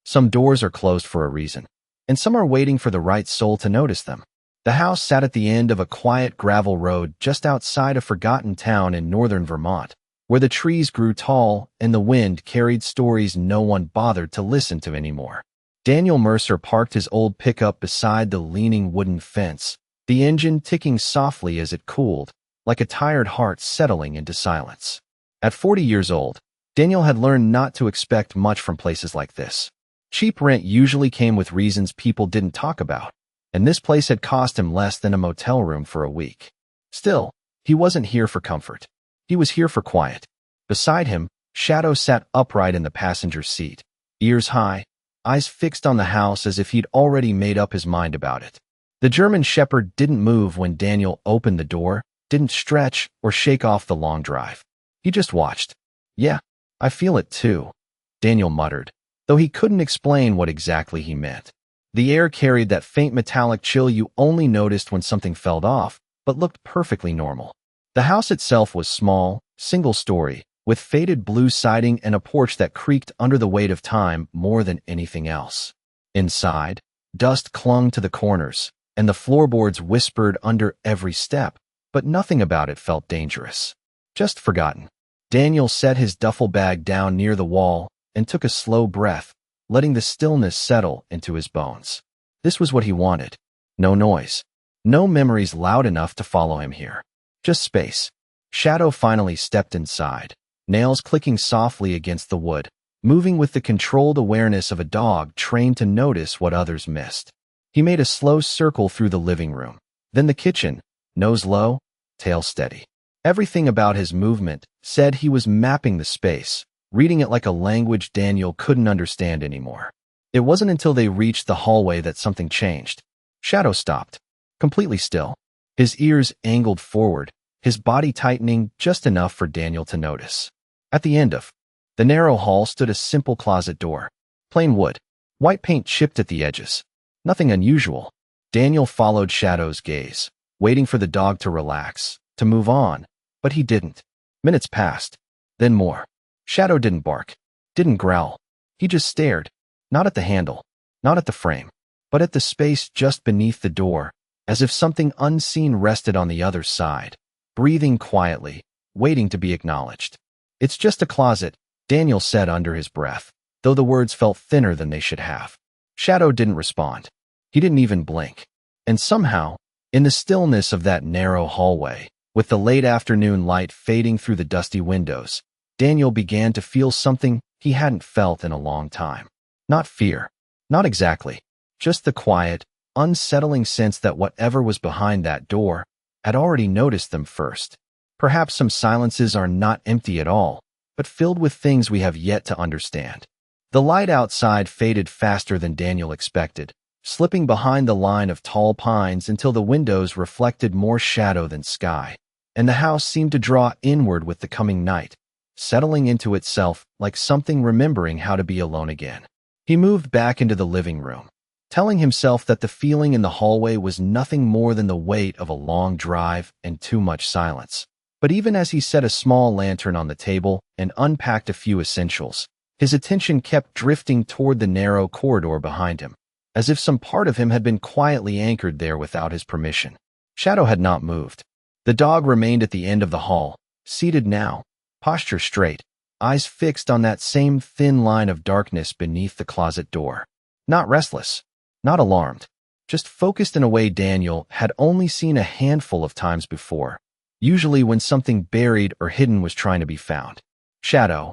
Some doors are closed for a reason, and some are waiting for the right soul to notice them. The house sat at the end of a quiet gravel road just outside a forgotten town in northern Vermont, where the trees grew tall and the wind carried stories no one bothered to listen to anymore. Daniel Mercer parked his old pickup beside the leaning wooden fence, the engine ticking softly as it cooled, like a tired heart settling into silence. At 40 years old, Daniel had learned not to expect much from places like this. Cheap rent usually came with reasons people didn't talk about, and this place had cost him less than a motel room for a week. Still, he wasn't here for comfort. He was here for quiet. Beside him, Shadow sat upright in the passenger seat, ears high, eyes fixed on the house as if he'd already made up his mind about it. The German Shepherd didn't move when Daniel opened the door, didn't stretch or shake off the long drive. He just watched. "Yeah, I feel it too," Daniel muttered, though he couldn't explain what exactly he meant. The air carried that faint metallic chill you only noticed when something fell off, but looked perfectly normal. The house itself was small, single-story, with faded blue siding and a porch that creaked under the weight of time more than anything else. Inside, dust clung to the corners, and the floorboards whispered under every step, but nothing about it felt dangerous. Just forgotten. Daniel set his duffel bag down near the wall and took a slow breath, letting the stillness settle into his bones. This was what he wanted. No noise. No memories loud enough to follow him here. Just space. Shadow finally stepped inside, nails clicking softly against the wood, moving with the controlled awareness of a dog trained to notice what others missed. He made a slow circle through the living room, then the kitchen, nose low, tail steady. Everything about his movement said he was mapping the space, reading it like a language Daniel couldn't understand anymore. It wasn't until they reached the hallway that something changed. Shadow stopped, completely still, his ears angled forward, his body tightening just enough for Daniel to notice. At the end of the narrow hall stood a simple closet door. Plain wood, white paint chipped at the edges. Nothing unusual. Daniel followed Shadow's gaze, waiting for the dog to relax, to move on, but he didn't. Minutes passed, then more. Shadow didn't bark, didn't growl. He just stared, not at the handle, not at the frame, but at the space just beneath the door, as if something unseen rested on the other side, breathing quietly, waiting to be acknowledged. "It's just a closet," Daniel said under his breath, though the words felt thinner than they should have. Shadow didn't respond. He didn't even blink. And somehow, in the stillness of that narrow hallway, with the late afternoon light fading through the dusty windows, Daniel began to feel something he hadn't felt in a long time. Not fear. Not exactly. Just the quiet, unsettling sense that whatever was behind that door had already noticed them first. Perhaps some silences are not empty at all, but filled with things we have yet to understand. The light outside faded faster than Daniel expected, slipping behind the line of tall pines until the windows reflected more shadow than sky, and the house seemed to draw inward with the coming night, settling into itself like something remembering how to be alone again. He moved back into the living room, telling himself that the feeling in the hallway was nothing more than the weight of a long drive and too much silence. But even as he set a small lantern on the table and unpacked a few essentials, his attention kept drifting toward the narrow corridor behind him, as if some part of him had been quietly anchored there without his permission. Shadow had not moved. The dog remained at the end of the hall, seated now, posture straight, eyes fixed on that same thin line of darkness beneath the closet door. Not restless, not alarmed, just focused in a way Daniel had only seen a handful of times before, usually when something buried or hidden was trying to be found. "Shadow,"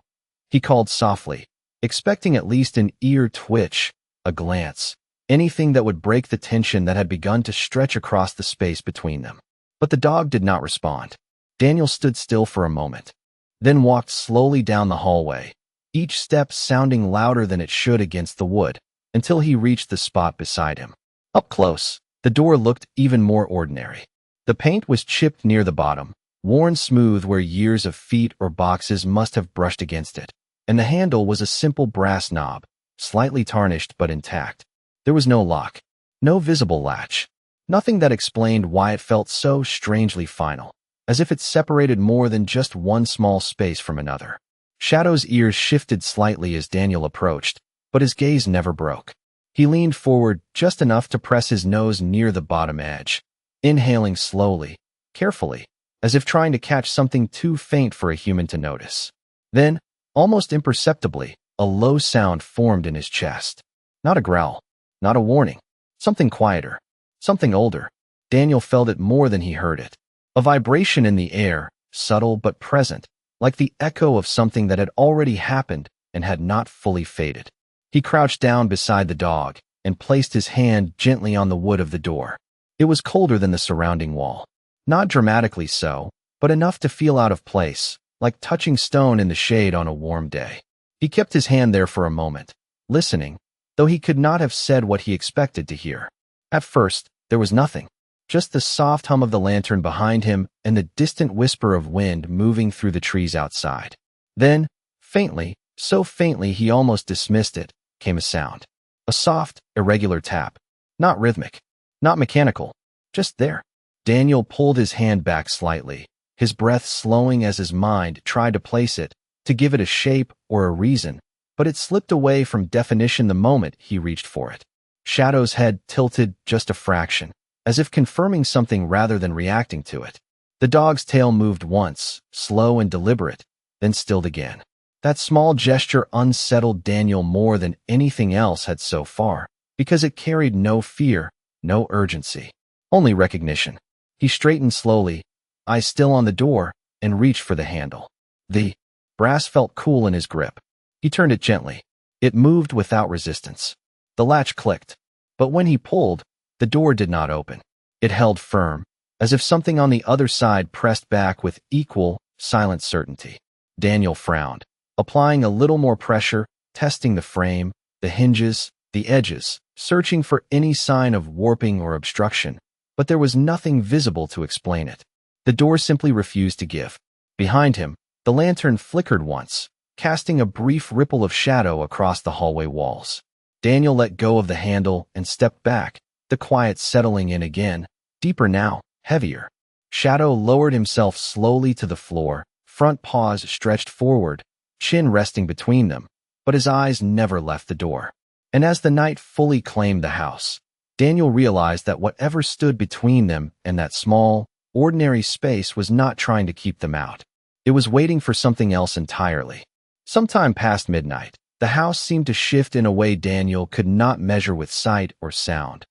he called softly, expecting at least an ear twitch, a glance, anything that would break the tension that had begun to stretch across the space between them. But the dog did not respond. Daniel stood still for a moment, then walked slowly down the hallway, each step sounding louder than it should against the wood, until he reached the spot beside him. Up close, the door looked even more ordinary. The paint was chipped near the bottom, worn smooth where years of feet or boxes must have brushed against it, and the handle was a simple brass knob, slightly tarnished but intact. There was no lock, no visible latch, nothing that explained why it felt so strangely final, as if it separated more than just one small space from another. Shadow's ears shifted slightly as Daniel approached, but his gaze never broke. He leaned forward just enough to press his nose near the bottom edge, inhaling slowly, carefully, as if trying to catch something too faint for a human to notice. Then, almost imperceptibly, a low sound formed in his chest. Not a growl, not a warning, something quieter, something older. Daniel felt it more than he heard it. A vibration in the air, subtle but present, like the echo of something that had already happened and had not fully faded. He crouched down beside the dog and placed his hand gently on the wood of the door. It was colder than the surrounding wall. Not dramatically so, but enough to feel out of place, like touching stone in the shade on a warm day. He kept his hand there for a moment, listening, though he could not have said what he expected to hear. At first, there was nothing, just the soft hum of the lantern behind him and the distant whisper of wind moving through the trees outside. Then, faintly, so faintly he almost dismissed it, came a sound. A soft, irregular tap. Not rhythmic, not mechanical, just there. Daniel pulled his hand back slightly, his breath slowing as his mind tried to place it, to give it a shape or a reason, but it slipped away from definition the moment he reached for it. Shadow's head tilted just a fraction, as if confirming something rather than reacting to it. The dog's tail moved once, slow and deliberate, then stilled again. That small gesture unsettled Daniel more than anything else had so far, because it carried no fear, no urgency, only recognition. He straightened slowly, eyes still on the door, and reached for the handle. The brass felt cool in his grip. He turned it gently. It moved without resistance. The latch clicked, but when he pulled, the door did not open. It held firm, as if something on the other side pressed back with equal, silent certainty. Daniel frowned, applying a little more pressure, testing the frame, the hinges, the edges, searching for any sign of warping or obstruction, but there was nothing visible to explain it. The door simply refused to give. Behind him, the lantern flickered once, casting a brief ripple of shadow across the hallway walls. Daniel let go of the handle and stepped back, the quiet settling in again, deeper now, heavier. Shadow lowered himself slowly to the floor, front paws stretched forward, chin resting between them, but his eyes never left the door. And as the night fully claimed the house, Daniel realized that whatever stood between them and that small, ordinary space was not trying to keep them out. It was waiting for something else entirely. Sometime past midnight, the house seemed to shift in a way Daniel could not measure with sight or sound,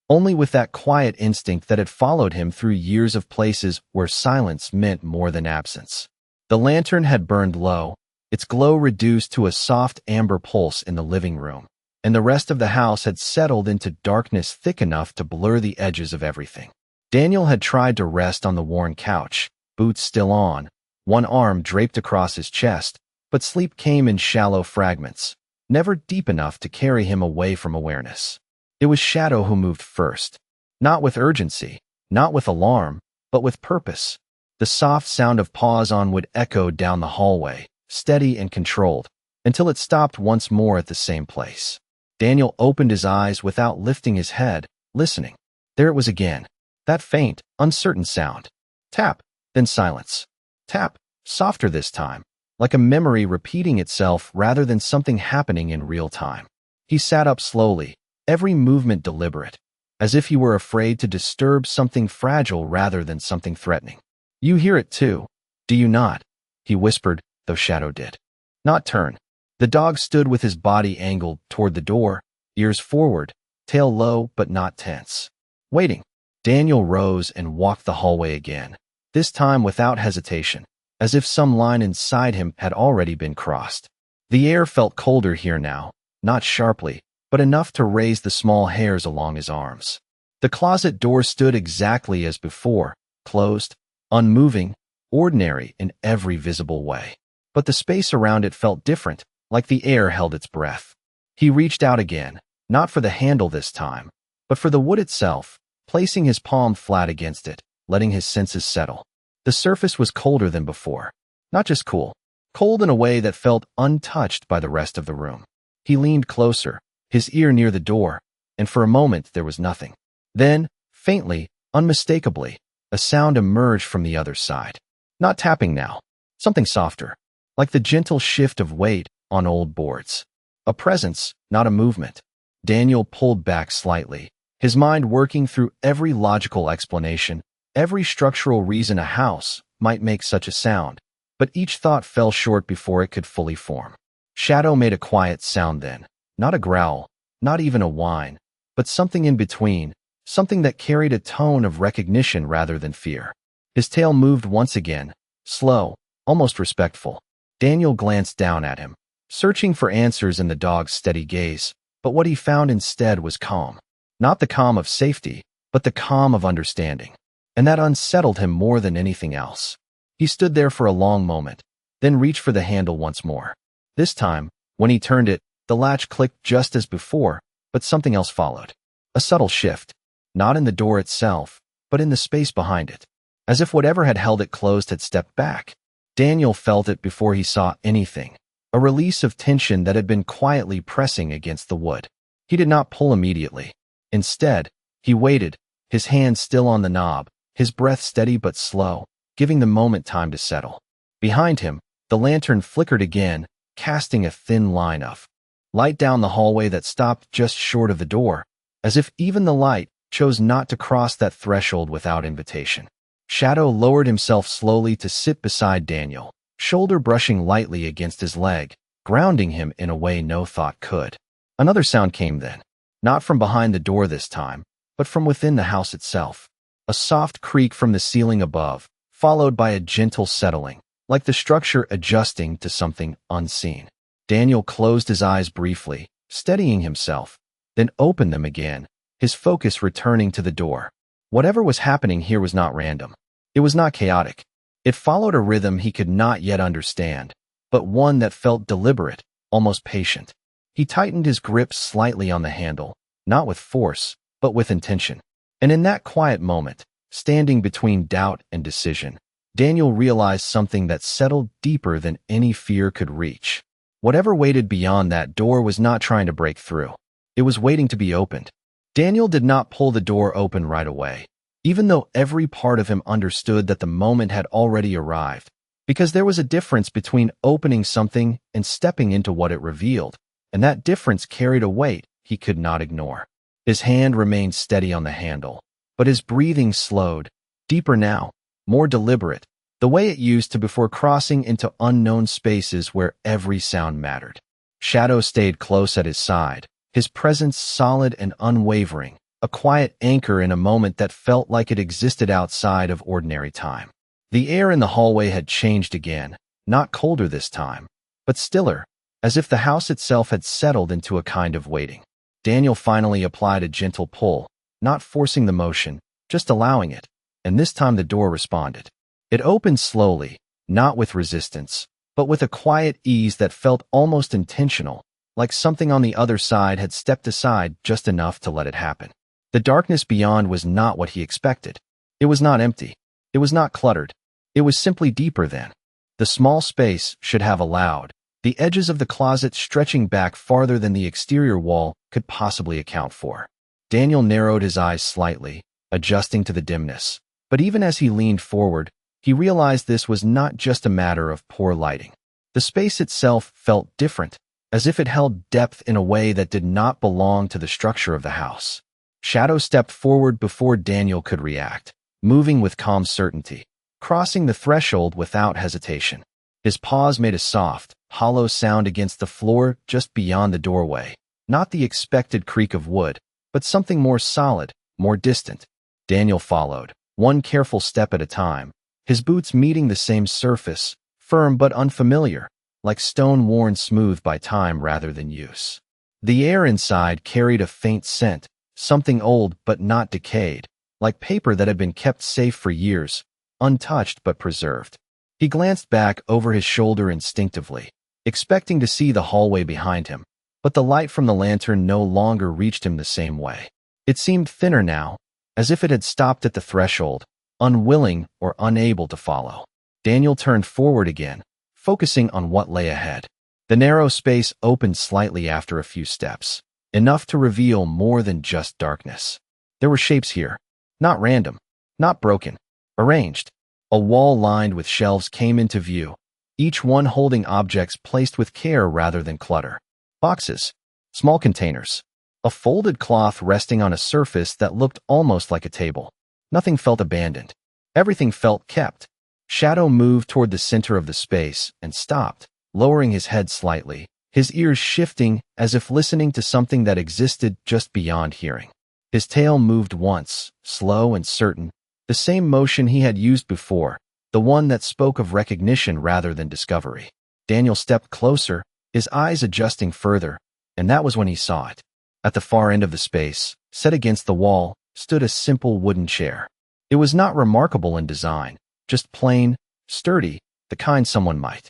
only with that quiet instinct that had followed him through years of places where silence meant more than absence. The lantern had burned low, its glow reduced to a soft amber pulse in the living room, and the rest of the house had settled into darkness thick enough to blur the edges of everything. Daniel had tried to rest on the worn couch, boots still on, one arm draped across his chest, but sleep came in shallow fragments, never deep enough to carry him away from awareness. It was Shadow who moved first, not with urgency, not with alarm, but with purpose. The soft sound of paws on wood echoed down the hallway, steady and controlled, until it stopped once more at the same place. Daniel opened his eyes without lifting his head, listening. There it was again, that faint, uncertain sound. Tap, then silence. Tap, softer this time, like a memory repeating itself rather than something happening in real time. He sat up slowly, every movement deliberate, as if he were afraid to disturb something fragile rather than something threatening. You hear it too, do you not? He whispered, though Shadow did not turn. The dog stood with his body angled toward the door, ears forward, tail low but not tense. Waiting. Daniel rose and walked the hallway again, this time without hesitation, as if some line inside him had already been crossed. The air felt colder here now, not sharply, but enough to raise the small hairs along his arms. The closet door stood exactly as before, closed, unmoving, ordinary in every visible way. But the space around it felt different, like the air held its breath. He reached out again, not for the handle this time, but for the wood itself, placing his palm flat against it, letting his senses settle. The surface was colder than before. Not just cool, cold in a way that felt untouched by the rest of the room. He leaned closer, his ear near the door, and for a moment there was nothing. Then, faintly, unmistakably, a sound emerged from the other side. Not tapping now, something softer, like the gentle shift of weight on old boards. A presence, not a movement. Daniel pulled back slightly, his mind working through every logical explanation, every structural reason a house might make such a sound, but each thought fell short before it could fully form. Shadow made a quiet sound then, not a growl, not even a whine, but something in between, something that carried a tone of recognition rather than fear. His tail moved once again, slow, almost respectful. Daniel glanced down at him, searching for answers in the dog's steady gaze, but what he found instead was calm. Not the calm of safety, but the calm of understanding. And that unsettled him more than anything else. He stood there for a long moment, then reached for the handle once more. This time, when he turned it, the latch clicked just as before, but something else followed. A subtle shift, not in the door itself, but in the space behind it. As if whatever had held it closed had stepped back. Daniel felt it before he saw anything, a release of tension that had been quietly pressing against the wood. He did not pull immediately. Instead, he waited, his hand still on the knob, his breath steady but slow, giving the moment time to settle. Behind him, the lantern flickered again, casting a thin line of light down the hallway that stopped just short of the door, as if even the light chose not to cross that threshold without invitation. Shadow lowered himself slowly to sit beside Daniel, shoulder brushing lightly against his leg, grounding him in a way no thought could. Another sound came then, not from behind the door this time, but from within the house itself. A soft creak from the ceiling above, followed by a gentle settling, like the structure adjusting to something unseen. Daniel closed his eyes briefly, steadying himself, then opened them again, his focus returning to the door. Whatever was happening here was not random. It was not chaotic. It followed a rhythm he could not yet understand, but one that felt deliberate, almost patient. He tightened his grip slightly on the handle, not with force, but with intention. And in that quiet moment, standing between doubt and decision, Daniel realized something that settled deeper than any fear could reach. Whatever waited beyond that door was not trying to break through. It was waiting to be opened. Daniel did not pull the door open right away, even though every part of him understood that the moment had already arrived, because there was a difference between opening something and stepping into what it revealed, and that difference carried a weight he could not ignore. His hand remained steady on the handle, but his breathing slowed, deeper now, more deliberate, the way it used to before crossing into unknown spaces where every sound mattered. Shadow stayed close at his side, his presence solid and unwavering, a quiet anchor in a moment that felt like it existed outside of ordinary time. The air in the hallway had changed again, not colder this time, but stiller, as if the house itself had settled into a kind of waiting. Daniel finally applied a gentle pull, not forcing the motion, just allowing it, and this time the door responded. It opened slowly, not with resistance, but with a quiet ease that felt almost intentional, like something on the other side had stepped aside just enough to let it happen. The darkness beyond was not what he expected. It was not empty. It was not cluttered. It was simply deeper than. The small space should have allowed, the edges of the closet stretching back farther than the exterior wall could possibly account for. Daniel narrowed his eyes slightly, adjusting to the dimness. But even as he leaned forward, he realized this was not just a matter of poor lighting. The space itself felt different, as if it held depth in a way that did not belong to the structure of the house. Shadow stepped forward before Daniel could react, moving with calm certainty, crossing the threshold without hesitation. His paws made a soft, hollow sound against the floor just beyond the doorway, not the expected creak of wood, but something more solid, more distant. Daniel followed, one careful step at a time, his boots meeting the same surface, firm but unfamiliar, like stone worn smooth by time rather than use. The air inside carried a faint scent, something old but not decayed, like paper that had been kept safe for years, untouched but preserved. He glanced back over his shoulder instinctively, expecting to see the hallway behind him, but the light from the lantern no longer reached him the same way. It seemed thinner now, as if it had stopped at the threshold, unwilling or unable to follow. Daniel turned forward again, focusing on what lay ahead. The narrow space opened slightly after a few steps, enough to reveal more than just darkness. There were shapes here, not random, not broken, arranged. A wall lined with shelves came into view, each one holding objects placed with care rather than clutter. Boxes. Small containers. A folded cloth resting on a surface that looked almost like a table. Nothing felt abandoned. Everything felt kept. Shadow moved toward the center of the space and stopped, lowering his head slightly, his ears shifting as if listening to something that existed just beyond hearing. His tail moved once, slow and certain, the same motion he had used before, the one that spoke of recognition rather than discovery. Daniel stepped closer, his eyes adjusting further, and that was when he saw it. At the far end of the space, set against the wall, stood a simple wooden chair. It was not remarkable in design, just plain, sturdy, the kind someone might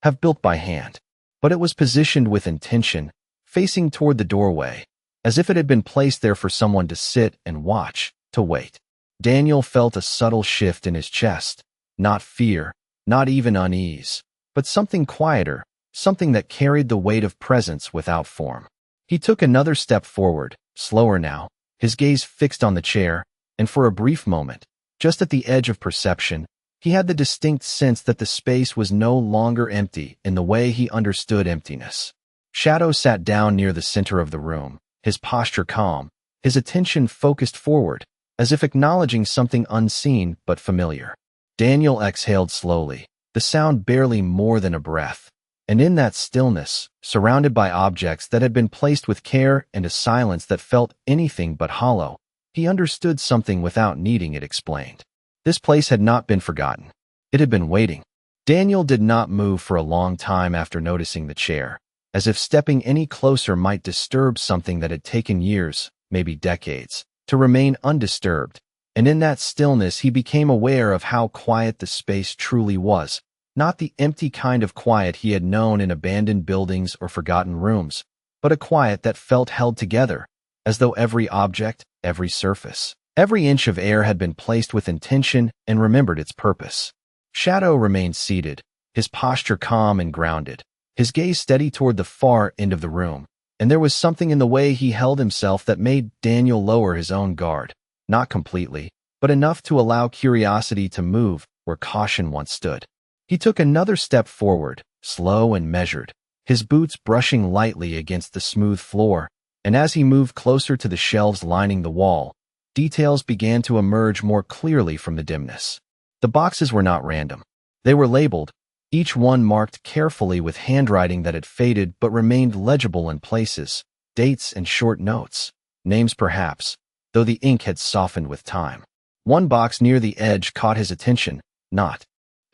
have built by hand. But it was positioned with intention, facing toward the doorway, as if it had been placed there for someone to sit and watch, to wait. Daniel felt a subtle shift in his chest, not fear, not even unease, but something quieter, something that carried the weight of presence without form. He took another step forward, slower now, his gaze fixed on the chair, and for a brief moment, just at the edge of perception, he had the distinct sense that the space was no longer empty in the way he understood emptiness. Shadow sat down near the center of the room, his posture calm, his attention focused forward, as if acknowledging something unseen but familiar. Daniel exhaled slowly, the sound barely more than a breath, and in that stillness, surrounded by objects that had been placed with care and a silence that felt anything but hollow, he understood something without needing it explained. This place had not been forgotten. It had been waiting. Daniel did not move for a long time after noticing the chair, as if stepping any closer might disturb something that had taken years, maybe decades, to remain undisturbed, and in that stillness he became aware of how quiet the space truly was, not the empty kind of quiet he had known in abandoned buildings or forgotten rooms, but a quiet that felt held together, as though every object, every surface, every inch of air had been placed with intention and remembered its purpose. Shadow remained seated, his posture calm and grounded, his gaze steady toward the far end of the room, and there was something in the way he held himself that made Daniel lower his own guard, not completely, but enough to allow curiosity to move where caution once stood. He took another step forward, slow and measured, his boots brushing lightly against the smooth floor, and as he moved closer to the shelves lining the wall, details began to emerge more clearly from the dimness. The boxes were not random. They were labeled, each one marked carefully with handwriting that had faded but remained legible in places, dates and short notes, names perhaps, though the ink had softened with time. One box near the edge caught his attention, not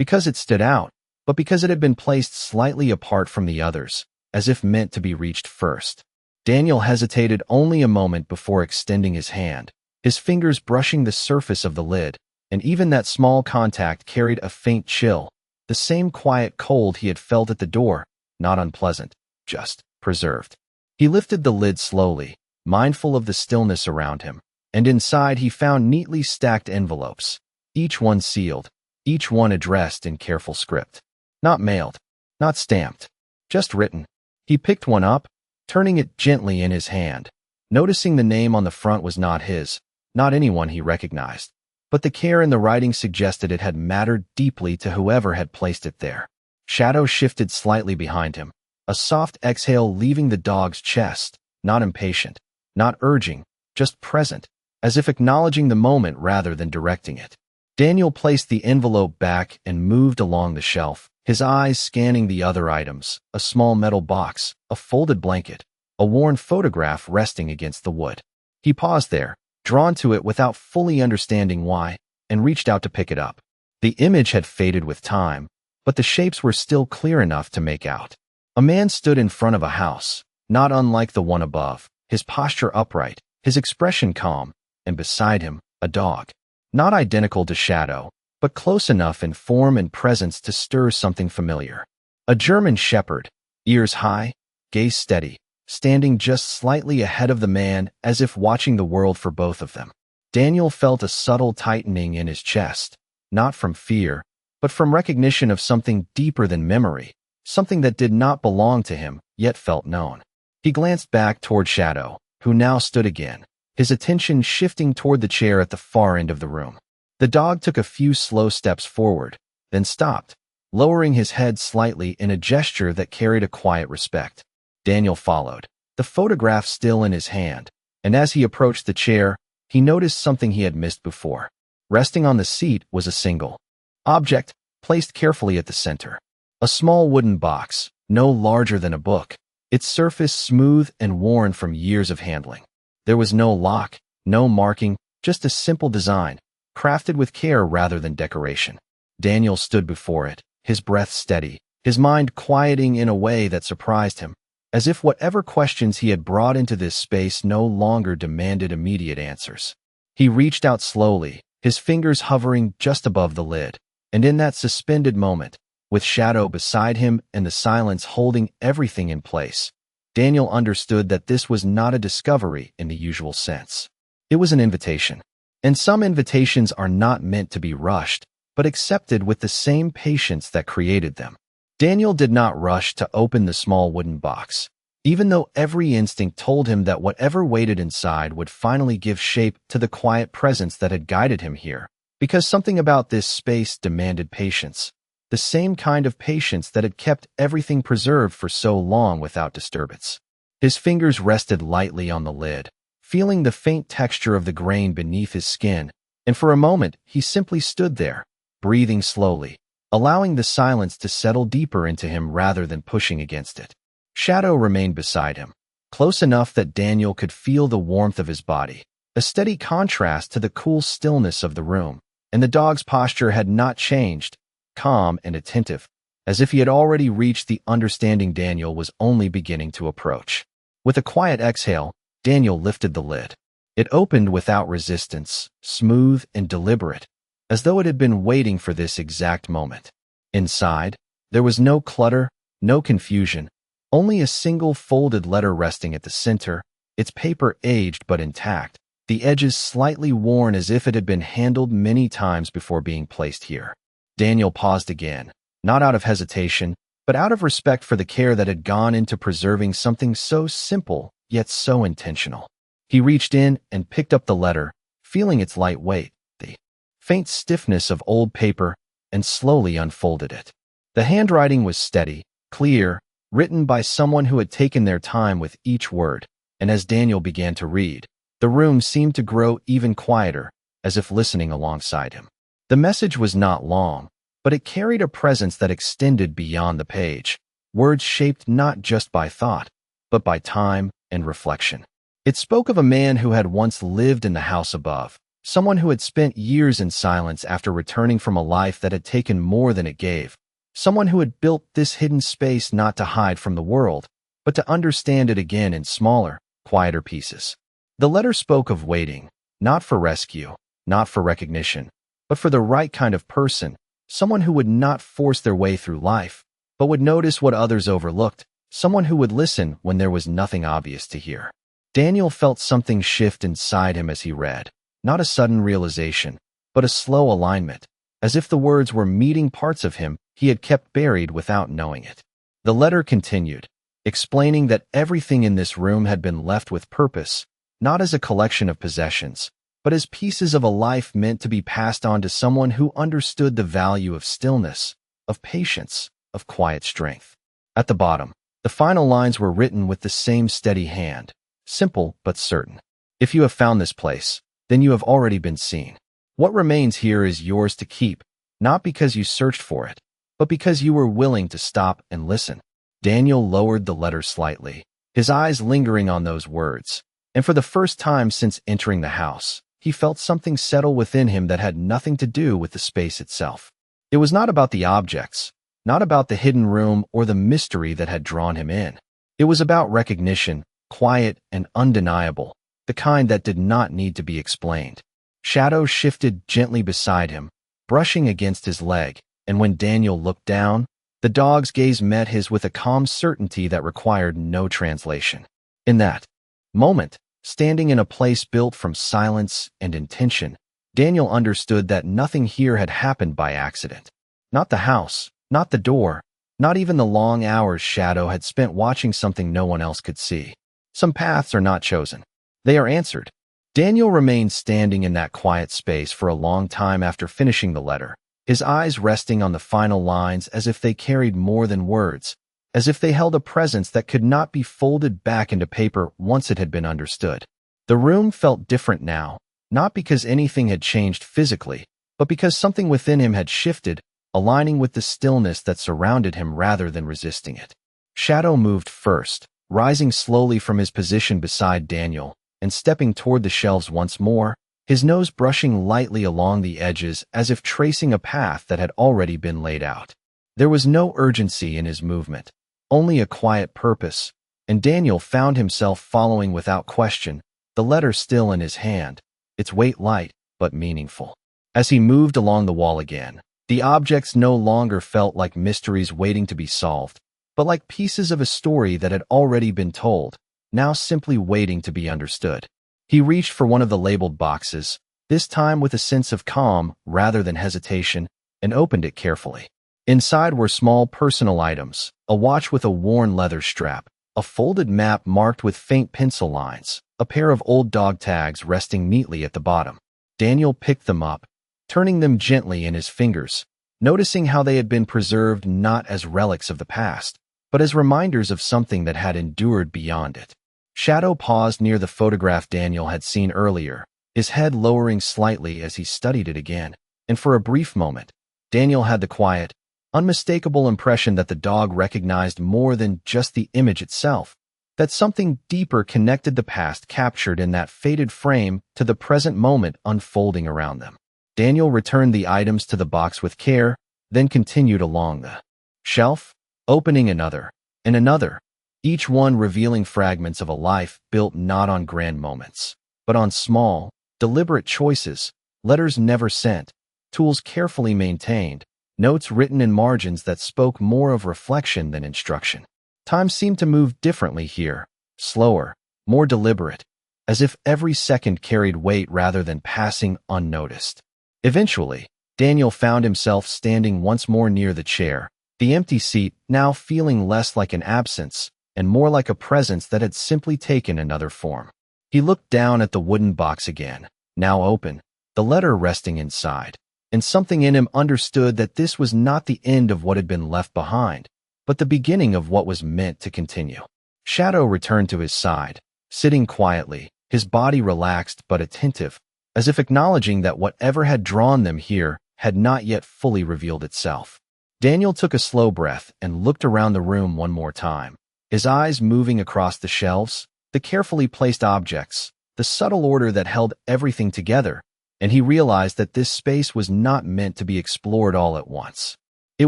because it stood out, but because it had been placed slightly apart from the others, as if meant to be reached first. Daniel hesitated only a moment before extending his hand, his fingers brushing the surface of the lid, and even that small contact carried a faint chill, the same quiet cold he had felt at the door, not unpleasant, just preserved. He lifted the lid slowly, mindful of the stillness around him, and inside he found neatly stacked envelopes, each one sealed, each one addressed in careful script. Not mailed, not stamped, just written. He picked one up, turning it gently in his hand, noticing the name on the front was not his, not anyone he recognized, but the care in the writing suggested it had mattered deeply to whoever had placed it there. Shadow shifted slightly behind him, a soft exhale leaving the dog's chest, not impatient, not urging, just present, as if acknowledging the moment rather than directing it. Daniel placed the envelope back and moved along the shelf, his eyes scanning the other items, a small metal box, a folded blanket, a worn photograph resting against the wood. He paused there, drawn to it without fully understanding why, and reached out to pick it up. The image had faded with time, but the shapes were still clear enough to make out. A man stood in front of a house, not unlike the one above, his posture upright, his expression calm, and beside him, a dog. Not identical to Shadow, but close enough in form and presence to stir something familiar. A German shepherd, ears high, gaze steady, standing just slightly ahead of the man as if watching the world for both of them. Daniel felt a subtle tightening in his chest, not from fear, but from recognition of something deeper than memory, something that did not belong to him, yet felt known. He glanced back toward Shadow, who now stood again, his attention shifting toward the chair at the far end of the room. The dog took a few slow steps forward, then stopped, lowering his head slightly in a gesture that carried a quiet respect. Daniel followed, the photograph still in his hand, and as he approached the chair, he noticed something he had missed before. Resting on the seat was a single object, placed carefully at the center. A small wooden box, no larger than a book, its surface smooth and worn from years of handling. There was no lock, no marking, just a simple design, crafted with care rather than decoration. Daniel stood before it, his breath steady, his mind quieting in a way that surprised him, as if whatever questions he had brought into this space no longer demanded immediate answers. He reached out slowly, his fingers hovering just above the lid, and in that suspended moment, with Shadow beside him and the silence holding everything in place, Daniel understood that this was not a discovery in the usual sense. It was an invitation. And some invitations are not meant to be rushed, but accepted with the same patience that created them. Daniel did not rush to open the small wooden box, even though every instinct told him that whatever waited inside would finally give shape to the quiet presence that had guided him here, because something about this space demanded patience, the same kind of patience that had kept everything preserved for so long without disturbance. His fingers rested lightly on the lid, feeling the faint texture of the grain beneath his skin, and for a moment he simply stood there, breathing slowly, allowing the silence to settle deeper into him rather than pushing against it. Shadow remained beside him, close enough that Daniel could feel the warmth of his body, a steady contrast to the cool stillness of the room, and the dog's posture had not changed, calm and attentive, as if he had already reached the understanding Daniel was only beginning to approach. With a quiet exhale, Daniel lifted the lid. It opened without resistance, smooth and deliberate, as though it had been waiting for this exact moment. Inside, there was no clutter, no confusion, only a single folded letter resting at the center, its paper aged but intact, the edges slightly worn as if it had been handled many times before being placed here. Daniel paused again, not out of hesitation, but out of respect for the care that had gone into preserving something so simple, yet so intentional. He reached in and picked up the letter, feeling its light weight, the faint stiffness of old paper, and slowly unfolded it. The handwriting was steady, clear, written by someone who had taken their time with each word, and as Daniel began to read, the room seemed to grow even quieter, as if listening alongside him. The message was not long, but it carried a presence that extended beyond the page, words shaped not just by thought, but by time and reflection. It spoke of a man who had once lived in the house above, someone who had spent years in silence after returning from a life that had taken more than it gave, someone who had built this hidden space not to hide from the world, but to understand it again in smaller, quieter pieces. The letter spoke of waiting, not for rescue, not for recognition, but for the right kind of person, someone who would not force their way through life, but would notice what others overlooked, someone who would listen when there was nothing obvious to hear. Daniel felt something shift inside him as he read, not a sudden realization, but a slow alignment, as if the words were meeting parts of him he had kept buried without knowing it. The letter continued, explaining that everything in this room had been left with purpose, not as a collection of possessions, but as pieces of a life meant to be passed on to someone who understood the value of stillness, of patience, of quiet strength. At the bottom, the final lines were written with the same steady hand, simple but certain. If you have found this place, then you have already been seen. What remains here is yours to keep, not because you searched for it, but because you were willing to stop and listen. Daniel lowered the letter slightly, his eyes lingering on those words, and for the first time since entering the house, he felt something settle within him that had nothing to do with the space itself. It was not about the objects, not about the hidden room or the mystery that had drawn him in. It was about recognition, quiet and undeniable, the kind that did not need to be explained. Shadow shifted gently beside him, brushing against his leg, and when Daniel looked down, the dog's gaze met his with a calm certainty that required no translation. In that moment, standing in a place built from silence and intention, Daniel understood that nothing here had happened by accident. Not the house, not the door, not even the long hours Shadow had spent watching something no one else could see. Some paths are not chosen. They are answered. Daniel remained standing in that quiet space for a long time after finishing the letter, his eyes resting on the final lines as if they carried more than words, as if they held a presence that could not be folded back into paper once it had been understood. The room felt different now, not because anything had changed physically, but because something within him had shifted, aligning with the stillness that surrounded him rather than resisting it. Shadow moved first, rising slowly from his position beside Daniel and stepping toward the shelves once more, his nose brushing lightly along the edges as if tracing a path that had already been laid out. There was no urgency in his movement, only a quiet purpose, and Daniel found himself following without question, the letter still in his hand, its weight light but meaningful. As he moved along the wall again, the objects no longer felt like mysteries waiting to be solved, but like pieces of a story that had already been told, now simply waiting to be understood. He reached for one of the labeled boxes, this time with a sense of calm rather than hesitation, and opened it carefully. Inside were small personal items, a watch with a worn leather strap, a folded map marked with faint pencil lines, a pair of old dog tags resting neatly at the bottom. Daniel picked them up, turning them gently in his fingers, noticing how they had been preserved not as relics of the past, but as reminders of something that had endured beyond it. Shadow paused near the photograph Daniel had seen earlier, his head lowering slightly as he studied it again, and for a brief moment, Daniel had the quiet, unmistakable impression that the dog recognized more than just the image itself, that something deeper connected the past captured in that faded frame to the present moment unfolding around them. Daniel returned the items to the box with care, then continued along the shelf, opening another and another, each one revealing fragments of a life built not on grand moments, but on small, deliberate choices, letters never sent, tools carefully maintained, notes written in margins that spoke more of reflection than instruction. Time seemed to move differently here, slower, more deliberate, as if every second carried weight rather than passing unnoticed. Eventually, Daniel found himself standing once more near the chair, the empty seat now feeling less like an absence and more like a presence that had simply taken another form. He looked down at the wooden box again, now open, the letter resting inside, and something in him understood that this was not the end of what had been left behind, but the beginning of what was meant to continue. Shadow returned to his side, sitting quietly, his body relaxed but attentive, as if acknowledging that whatever had drawn them here had not yet fully revealed itself. Daniel took a slow breath and looked around the room one more time, his eyes moving across the shelves, the carefully placed objects, the subtle order that held everything together, and he realized that this space was not meant to be explored all at once. It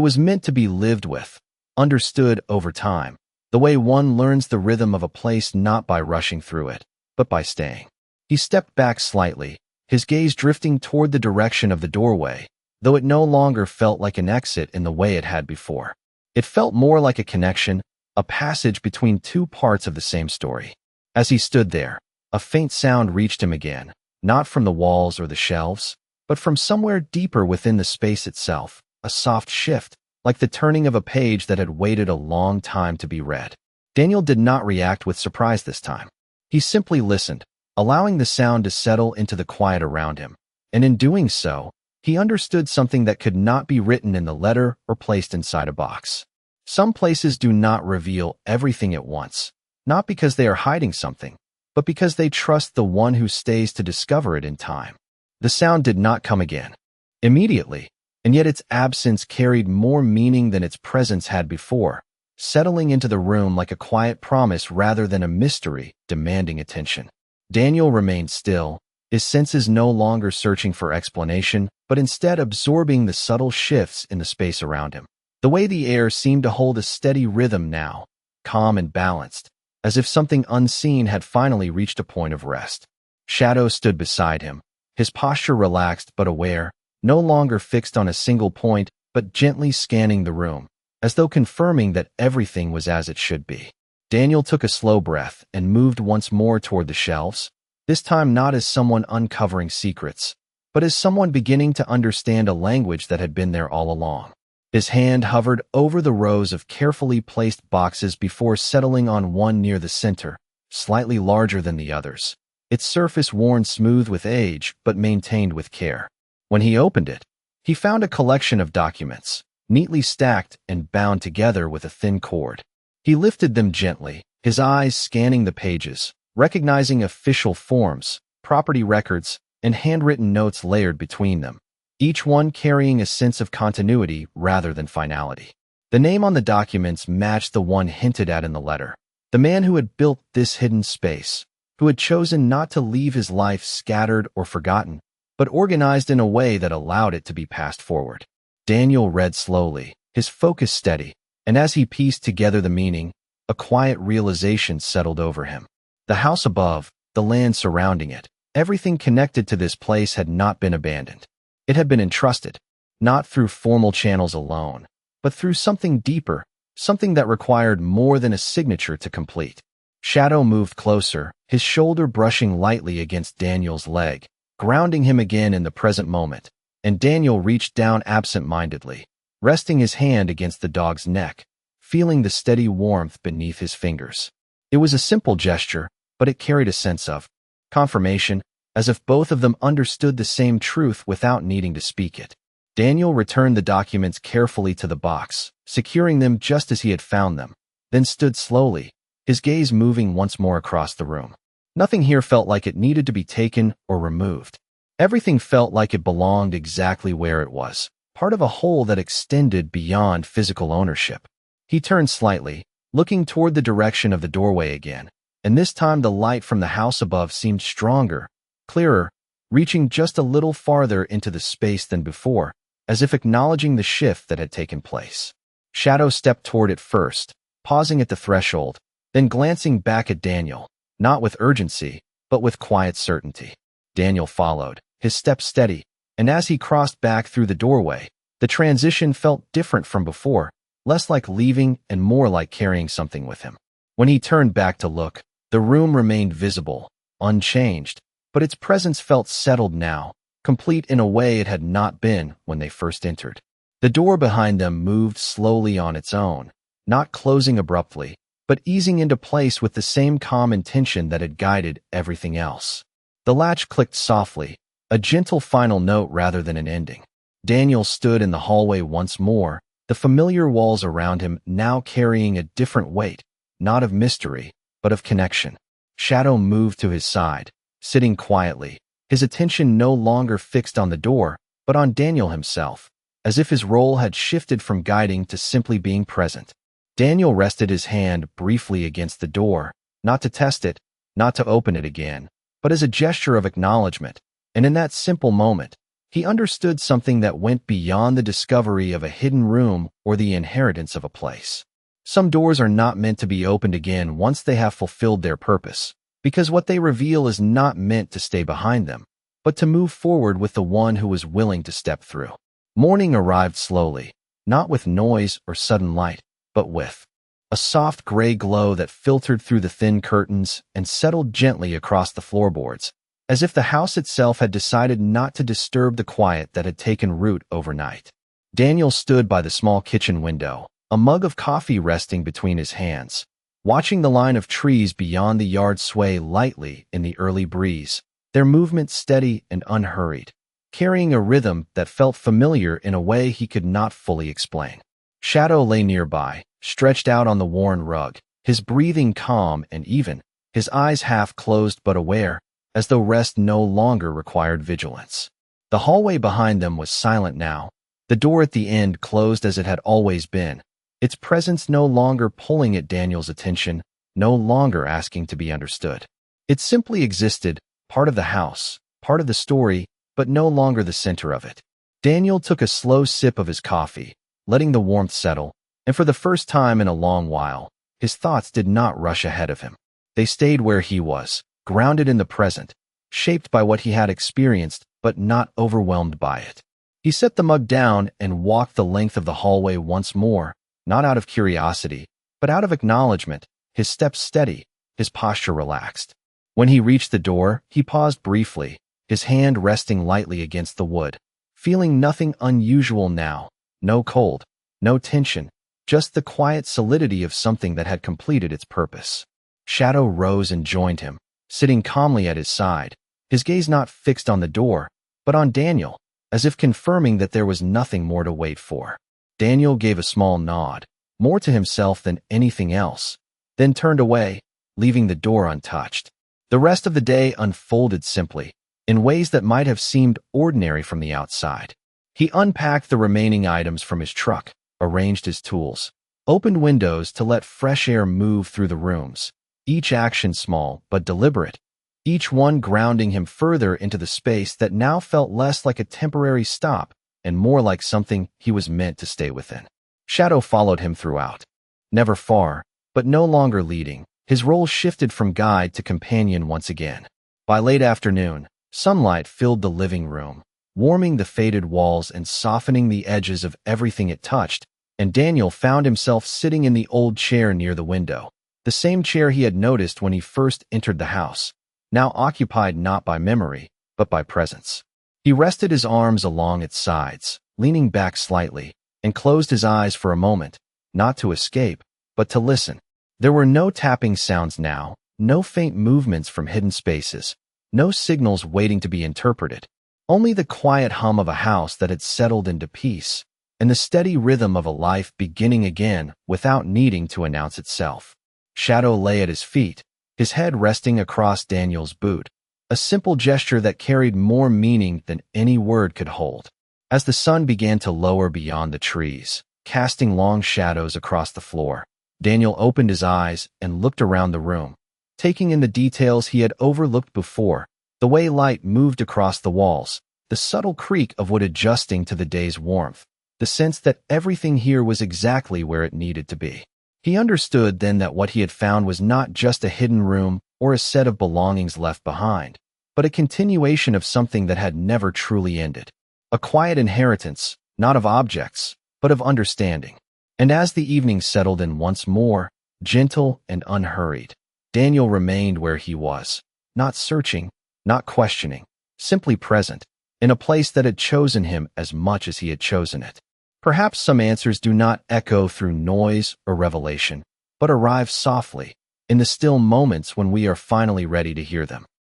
was meant to be lived with, understood over time, the way one learns the rhythm of a place not by rushing through it, but by staying. He stepped back slightly, his gaze drifting toward the direction of the doorway, though it no longer felt like an exit in the way it had before. It felt more like a connection, a passage between two parts of the same story. As he stood there, a faint sound reached him again, not from the walls or the shelves, but from somewhere deeper within the space itself, a soft shift, like the turning of a page that had waited a long time to be read. Daniel did not react with surprise this time. He simply listened, allowing the sound to settle into the quiet around him, and in doing so, he understood something that could not be written in the letter or placed inside a box. Some places do not reveal everything at once, not because they are hiding something, but because they trust the one who stays to discover it in time. The sound did not come again, immediately, and yet its absence carried more meaning than its presence had before, settling into the room like a quiet promise rather than a mystery demanding attention. Daniel remained still, his senses no longer searching for explanation, but instead absorbing the subtle shifts in the space around him. The way the air seemed to hold a steady rhythm now, calm and balanced, as if something unseen had finally reached a point of rest. Shadow stood beside him, his posture relaxed but aware, no longer fixed on a single point, but gently scanning the room, as though confirming that everything was as it should be. Daniel took a slow breath and moved once more toward the shelves, this time not as someone uncovering secrets, but as someone beginning to understand a language that had been there all along. His hand hovered over the rows of carefully placed boxes before settling on one near the center, slightly larger than the others, its surface worn smooth with age but maintained with care. When he opened it, he found a collection of documents, neatly stacked and bound together with a thin cord. He lifted them gently, his eyes scanning the pages, recognizing official forms, property records, and handwritten notes layered between them, each one carrying a sense of continuity rather than finality. The name on the documents matched the one hinted at in the letter. The man who had built this hidden space, who had chosen not to leave his life scattered or forgotten, but organized in a way that allowed it to be passed forward. Daniel read slowly, his focus steady, and as he pieced together the meaning, a quiet realization settled over him. The house above, the land surrounding it, everything connected to this place had not been abandoned. It had been entrusted, not through formal channels alone, but through something deeper, something that required more than a signature to complete. Shadow moved closer, his shoulder brushing lightly against Daniel's leg, grounding him again in the present moment, and Daniel reached down absent-mindedly, resting his hand against the dog's neck, feeling the steady warmth beneath his fingers. It was a simple gesture, but it carried a sense of confirmation, as if both of them understood the same truth without needing to speak it. Daniel returned the documents carefully to the box, securing them just as he had found them, then stood slowly, his gaze moving once more across the room. Nothing here felt like it needed to be taken or removed. Everything felt like it belonged exactly where it was, part of a whole that extended beyond physical ownership. He turned slightly, looking toward the direction of the doorway again, and this time the light from the house above seemed stronger, clearer, reaching just a little farther into the space than before, as if acknowledging the shift that had taken place. Shadow stepped toward it first, pausing at the threshold, then glancing back at Daniel, not with urgency, but with quiet certainty. Daniel followed, his steps steady, and as he crossed back through the doorway, the transition felt different from before, less like leaving and more like carrying something with him. When he turned back to look, the room remained visible, unchanged, but its presence felt settled now, complete in a way it had not been when they first entered. The door behind them moved slowly on its own, not closing abruptly, but easing into place with the same calm intention that had guided everything else. The latch clicked softly, a gentle final note rather than an ending. Daniel stood in the hallway once more, the familiar walls around him now carrying a different weight, not of mystery, but of connection. Shadow moved to his side, sitting quietly, his attention no longer fixed on the door, but on Daniel himself, as if his role had shifted from guiding to simply being present. Daniel rested his hand briefly against the door, not to test it, not to open it again, but as a gesture of acknowledgement, and in that simple moment, he understood something that went beyond the discovery of a hidden room or the inheritance of a place. Some doors are not meant to be opened again once they have fulfilled their purpose, because what they reveal is not meant to stay behind them, but to move forward with the one who was willing to step through. Morning arrived slowly, not with noise or sudden light, but with a soft gray glow that filtered through the thin curtains and settled gently across the floorboards, as if the house itself had decided not to disturb the quiet that had taken root overnight. Daniel stood by the small kitchen window, a mug of coffee resting between his hands, watching the line of trees beyond the yard sway lightly in the early breeze, their movement steady and unhurried, carrying a rhythm that felt familiar in a way he could not fully explain. Shadow lay nearby, stretched out on the worn rug, his breathing calm and even, his eyes half closed but aware, as though rest no longer required vigilance. The hallway behind them was silent now, the door at the end closed as it had always been, its presence no longer pulling at Daniel's attention, no longer asking to be understood. It simply existed, part of the house, part of the story, but no longer the center of it. Daniel took a slow sip of his coffee, letting the warmth settle, and for the first time in a long while, his thoughts did not rush ahead of him. They stayed where he was, grounded in the present, shaped by what he had experienced, but not overwhelmed by it. He set the mug down and walked the length of the hallway once more, not out of curiosity, but out of acknowledgement, his steps steady, his posture relaxed. When he reached the door, he paused briefly, his hand resting lightly against the wood, feeling nothing unusual now, no cold, no tension, just the quiet solidity of something that had completed its purpose. Shadow rose and joined him, sitting calmly at his side, his gaze not fixed on the door, but on Daniel, as if confirming that there was nothing more to wait for. Daniel gave a small nod, more to himself than anything else, then turned away, leaving the door untouched. The rest of the day unfolded simply, in ways that might have seemed ordinary from the outside. He unpacked the remaining items from his truck, arranged his tools, opened windows to let fresh air move through the rooms, each action small but deliberate, each one grounding him further into the space that now felt less like a temporary stop and more like something he was meant to stay within. Shadow followed him throughout. Never far, but no longer leading, his role shifted from guide to companion once again. By late afternoon, sunlight filled the living room, warming the faded walls and softening the edges of everything it touched, and Daniel found himself sitting in the old chair near the window, the same chair he had noticed when he first entered the house, now occupied not by memory, but by presence. He rested his arms along its sides, leaning back slightly, and closed his eyes for a moment, not to escape, but to listen. There were no tapping sounds now, no faint movements from hidden spaces, no signals waiting to be interpreted, only the quiet hum of a house that had settled into peace, and the steady rhythm of a life beginning again without needing to announce itself. Shadow lay at his feet, his head resting across Daniel's boot, a simple gesture that carried more meaning than any word could hold. As the sun began to lower beyond the trees, casting long shadows across the floor, Daniel opened his eyes and looked around the room, taking in the details he had overlooked before, the way light moved across the walls, the subtle creak of wood adjusting to the day's warmth, the sense that everything here was exactly where it needed to be. He understood then that what he had found was not just a hidden room or a set of belongings left behind, but a continuation of something that had never truly ended. A quiet inheritance, not of objects, but of understanding. And as the evening settled in once more, gentle and unhurried, Daniel remained where he was, not searching, not questioning, simply present, in a place that had chosen him as much as he had chosen it. Perhaps some answers do not echo through noise or revelation, but arrive softly, in the still moments when we are finally ready to hear them.